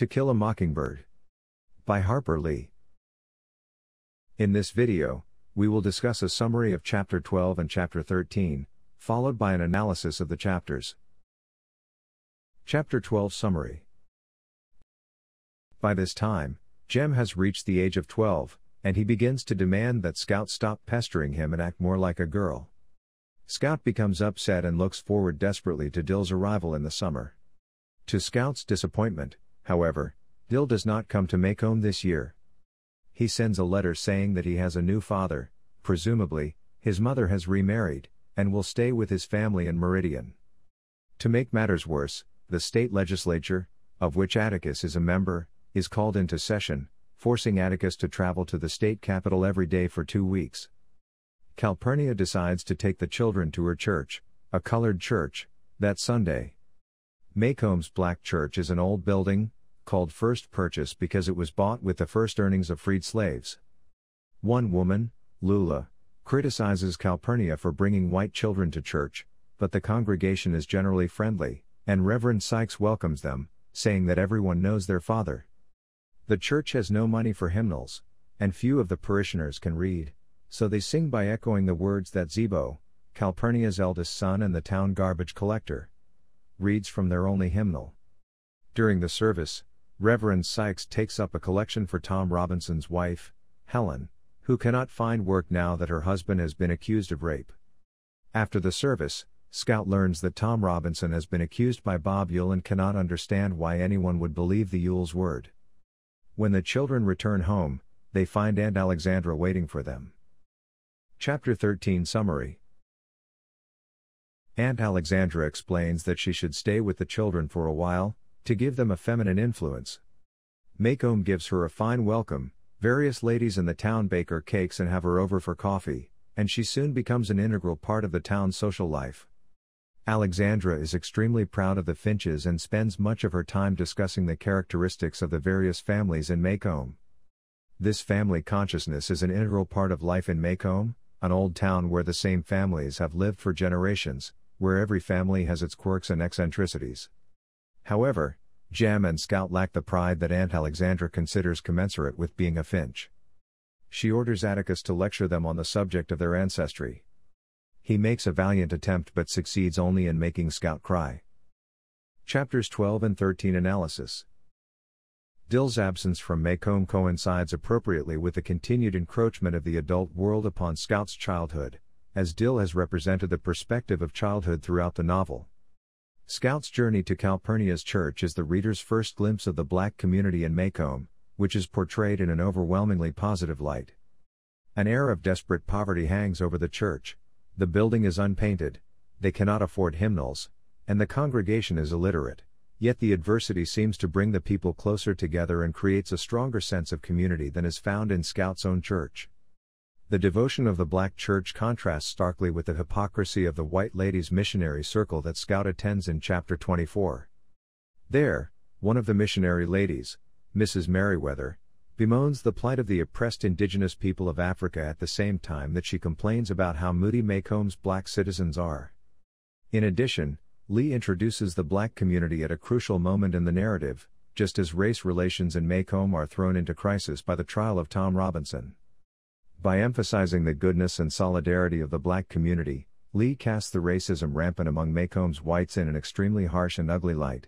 To Kill a Mockingbird. By Harper Lee. In this video, we will discuss a summary of Chapter 12 and Chapter 13, followed by an analysis of the chapters. Chapter 12 Summary. By this time, Jem has reached the age of 12, and he begins to demand that Scout stop pestering him and act more like a girl. Scout becomes upset and looks forward desperately to Dill's arrival in the summer. To Scout's disappointment, however, Dill does not come to Mockingbird this year. He sends a letter saying that he has a new father, presumably, his mother has remarried, and will stay with his family in Meridian. To make matters worse, the state legislature, of which Atticus is a member, is called into session, forcing Atticus to travel to the state capital every day for 2 weeks. Calpurnia decides to take the children to her church, a colored church, that Sunday. Macomb's black church is an old building, called First Purchase because it was bought with the first earnings of freed slaves. One woman, Lula, criticizes Calpurnia for bringing white children to church, but the congregation is generally friendly, and Reverend Sykes welcomes them, saying that everyone knows their father. The church has no money for hymnals, and few of the parishioners can read, so they sing by echoing the words that Zebo, Calpurnia's eldest son and the town garbage collector, reads from their only hymnal. During the service, Reverend Sykes takes up a collection for Tom Robinson's wife, Helen, who cannot find work now that her husband has been accused of rape. After the service, Scout learns that Tom Robinson has been accused by Bob Yule and cannot understand why anyone would believe the Yule's word. When the children return home, they find Aunt Alexandra waiting for them. Chapter 13 Summary. Aunt Alexandra explains that she should stay with the children for a while, to give them a feminine influence. Mockingbird gives her a fine welcome, various ladies in the town bake her cakes and have her over for coffee, and she soon becomes an integral part of the town's social life. Alexandra is extremely proud of the Finches and spends much of her time discussing the characteristics of the various families in Mockingbird. This family consciousness is an integral part of life in Mockingbird, an old town where the same families have lived for generations, where every family has its quirks and eccentricities. However, Jem and Scout lack the pride that Aunt Alexandra considers commensurate with being a Finch. She orders Atticus to lecture them on the subject of their ancestry. He makes a valiant attempt but succeeds only in making Scout cry. Chapters 12 and 13 Analysis. Dill's absence from Mockingbird coincides appropriately with the continued encroachment of the adult world upon Scout's childhood, as Dill has represented the perspective of childhood throughout the novel. Scout's journey to Calpurnia's church is the reader's first glimpse of the black community in Mockingbird, which is portrayed in an overwhelmingly positive light. An air of desperate poverty hangs over the church. The building is unpainted, they cannot afford hymnals, and the congregation is illiterate, yet the adversity seems to bring the people closer together and creates a stronger sense of community than is found in Scout's own church. The devotion of the black church contrasts starkly with the hypocrisy of the white ladies' missionary circle that Scout attends in Chapter 24. There, one of the missionary ladies, Mrs. Merriweather, bemoans the plight of the oppressed indigenous people of Africa at the same time that she complains about how moody Macomb's black citizens are. In addition, Lee introduces the black community at a crucial moment in the narrative, just as race relations in Mockingbird are thrown into crisis by the trial of Tom Robinson. By emphasizing the goodness and solidarity of the black community, Lee casts the racism rampant among Macomb's whites in an extremely harsh and ugly light.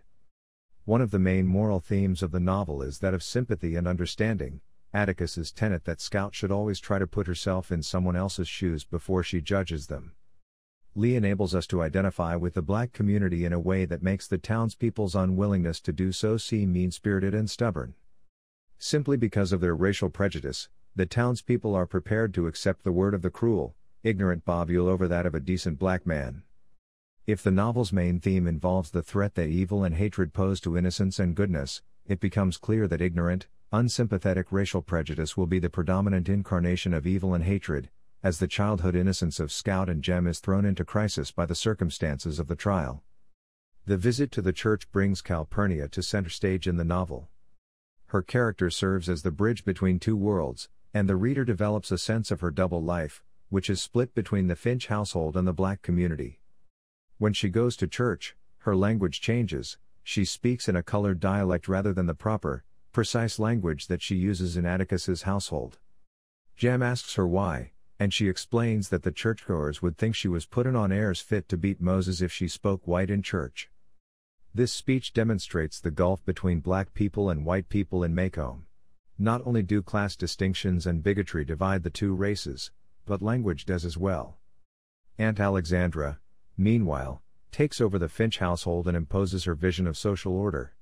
One of the main moral themes of the novel is that of sympathy and understanding, Atticus's tenet that Scout should always try to put herself in someone else's shoes before she judges them. Lee enables us to identify with the black community in a way that makes the townspeople's unwillingness to do so seem mean-spirited and stubborn. Simply because of their racial prejudice, the townspeople are prepared to accept the word of the cruel, ignorant Bob Yule over that of a decent black man. If the novel's main theme involves the threat that evil and hatred pose to innocence and goodness, it becomes clear that ignorant, unsympathetic racial prejudice will be the predominant incarnation of evil and hatred, as the childhood innocence of Scout and Jem is thrown into crisis by the circumstances of the trial. The visit to the church brings Calpurnia to center stage in the novel. Her character serves as the bridge between two worlds, and the reader develops a sense of her double life, which is split between the Finch household and the black community. When she goes to church, her language changes, she speaks in a colored dialect rather than the proper, precise language that she uses in Atticus's household. Jem asks her why, and she explains that the churchgoers would think she was putting on airs fit to beat Moses if she spoke white in church. This speech demonstrates the gulf between black people and white people in Macomb. Not only do class distinctions and bigotry divide the two races, but language does as well. Aunt Alexandra, meanwhile, takes over the Finch household and imposes her vision of social order.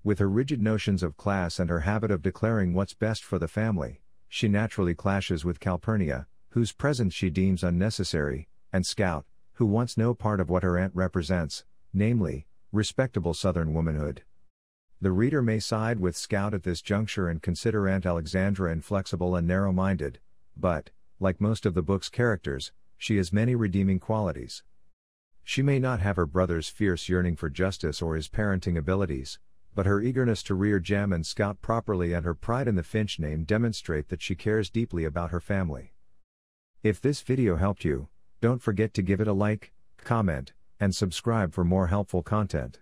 With her rigid notions of class and her habit of declaring what's best for the family, she naturally clashes with Calpurnia, whose presence she deems unnecessary, and Scout, who wants no part of what her aunt represents, namely, respectable Southern womanhood. The reader may side with Scout at this juncture and consider Aunt Alexandra inflexible and narrow-minded, but, like most of the book's characters, she has many redeeming qualities. She may not have her brother's fierce yearning for justice or his parenting abilities, but her eagerness to rear Jem and Scout properly and her pride in the Finch name demonstrate that she cares deeply about her family. If this video helped you, don't forget to give it a like, comment, and subscribe for more helpful content.